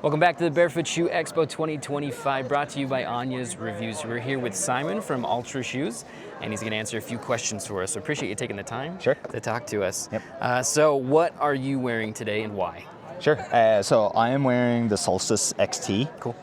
Welcome back to the Barefoot Shoe Expo 2025, brought to you by Anya's Reviews. We're here with Simon from Altra Shoes, and he's going to answer a few questions for us. So appreciate you taking the time to talk to us. Yep. So what are you wearing today and why? Sure. So I am wearing the Solstice XT. Cool.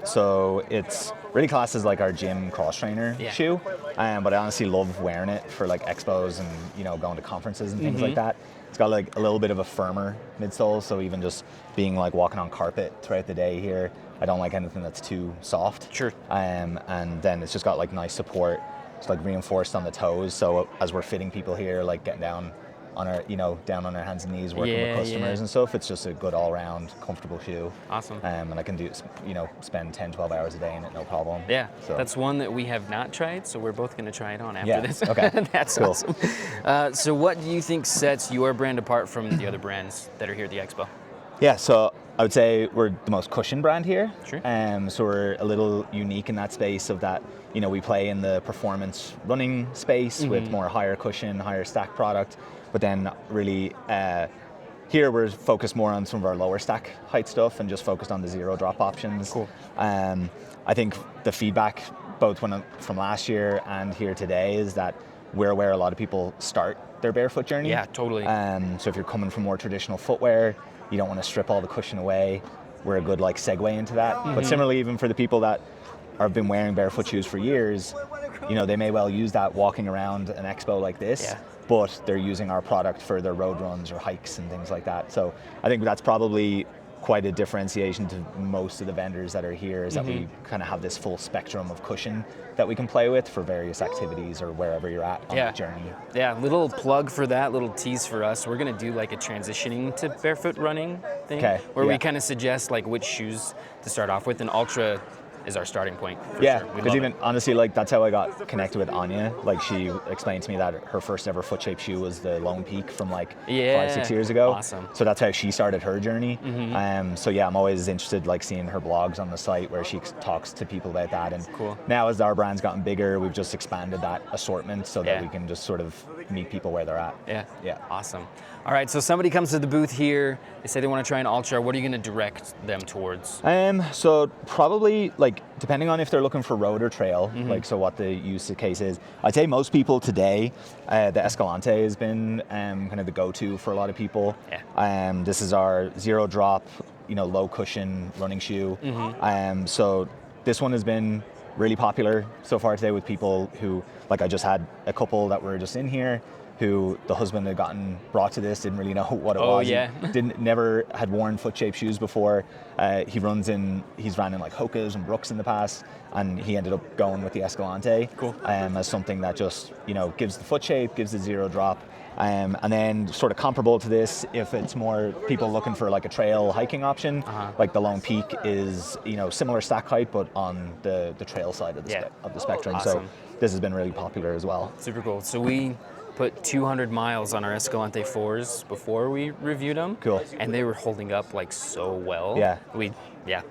So it's really classed as like our gym cross trainer shoe, but I honestly love wearing it for like expos and going to conferences and things like that. It's got like a little bit of a firmer midsole, so even just being like walking on carpet throughout the day here, I don't like anything that's too soft. Sure. And then it's just got like nice support. It's like reinforced on the toes, so as we're fitting people here, like getting down on our, down on our hands and knees, working with customers and stuff, it's just a good all-round comfortable shoe. Awesome. And I can do, spend 10, 12 hours a day in it, no problem. Yeah, so that's one that we have not tried, so we're both going to try it on after this. Okay. That's cool. Awesome. So what do you think sets your brand apart from the other brands that are here at the Expo? Yeah, so I would say we're the most cushion brand here. Sure. So we're a little unique in that space of that, we play in the performance running space with more higher cushion, higher stack product. But then really here we're focused more on some of our lower stack height stuff and just focused on the zero drop options. Cool. I think the feedback both from last year and here today is that we're where a lot of people start their barefoot journey. Yeah, totally. So if you're coming from more traditional footwear, you don't want to strip all the cushion away, we're a good like segue into that. But similarly, even for the people that have been wearing barefoot shoes for years, they may well use that walking around an expo like this, but they're using our product for their road runs or hikes and things like that. So I think that's probably quite a differentiation to most of the vendors that are here, is that we kind of have this full spectrum of cushion that we can play with for various activities or wherever you're at on the journey. Yeah, little plug for that, little tease for us. We're going to do like a transitioning to barefoot running thing, where we kind of suggest like which shoes to start off with, and Altra is our starting point. Because even honestly, like that's how I got connected with Anya. Like she explained to me that her first ever foot shape shoe was the Lone Peak from like 5-6 years ago. Awesome. So that's how she started her journey. So yeah, I'm always interested like seeing her blogs on the site where she talks to people about that. And now as our brand's gotten bigger, we've just expanded that assortment so that we can just sort of meet people where they're at. Yeah. Awesome. All right, so somebody comes to the booth here, they say they want to try an Altra. What are you going to direct them towards? So probably like depending on if they're looking for road or trail, like so what the use case is. I'd say most people today, the Escalante has been kind of the go-to for a lot of people. This is our zero drop, low cushion running shoe. So this one has been really popular so far today with people who, like I just had a couple that were just in here who the husband had gotten brought to this, didn't really know what it was. He never had worn foot shaped shoes before. He's ran in like Hoka's and Brooks in the past, and he ended up going with the Escalante as something that just gives the foot shape, gives the zero drop. And then sort of comparable to this, if it's more people looking for like a trail hiking option, like the Lone Peak is similar stack height but on the trail side of the spectrum. Awesome. So this has been really popular as well. Super cool. So we put 200 miles on our Escalante 4s before we reviewed them. Cool. And they were holding up like so well.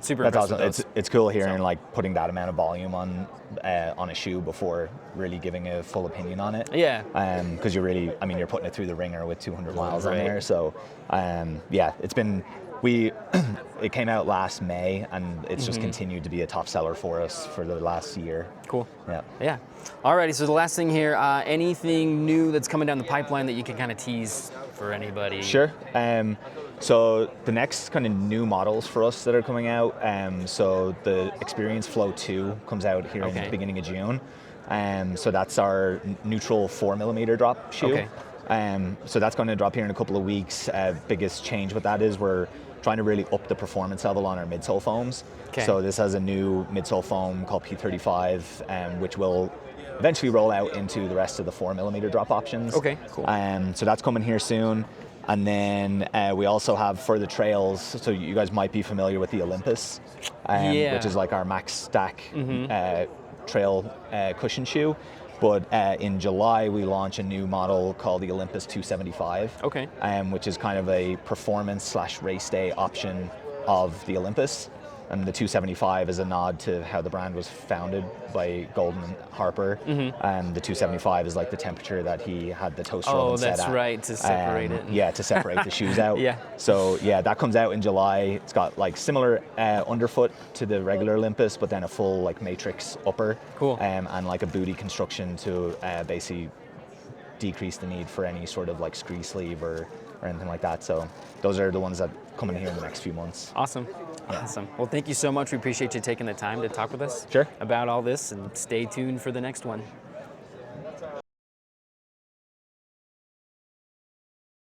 Super That's impressed. awesome. It's cool hearing like putting that amount of volume on a shoe before really giving a full opinion on it. Because you're putting it through the ringer with 200 miles on there. So it's been, it came out last May and it's just continued to be a top seller for us for the last year. Cool. Yeah. Alrighty, so the last thing here, anything new that's coming down the pipeline that you can kind of tease for anybody? Sure. So the next kind of new models for us that are coming out, so the Experience Flow 2 comes out here in the beginning of June. So that's our neutral 4mm drop shoe. So that's going to drop here in a couple of weeks. Biggest change with that is we're trying to really up the performance level on our midsole foams. So this has a new midsole foam called P35, which will eventually roll out into the rest of the 4mm drop options. So that's coming here soon. And then we also have for the trails, so you guys might be familiar with the Olympus, which is like our max stack trail cushion shoe. But in July, we launch a new model called the Olympus 275, which is kind of a performance / race day option of the Olympus. And the 275 is a nod to how the brand was founded by Golden and Harper. And the 275 is like the temperature that he had the toaster oven set at. Oh, that's right, to separate it. Yeah, to separate the shoes out. Yeah. So yeah, that comes out in July. It's got like similar underfoot to the regular Olympus, but then a full like matrix upper. Cool. And like a booty construction to basically decrease the need for any sort of like scree sleeve or anything like that. So those are the ones that come in here in the next few months. Awesome. Yeah. Awesome. Well, thank you so much. We appreciate you taking the time to talk with us Sure. about all this, and stay tuned for the next one.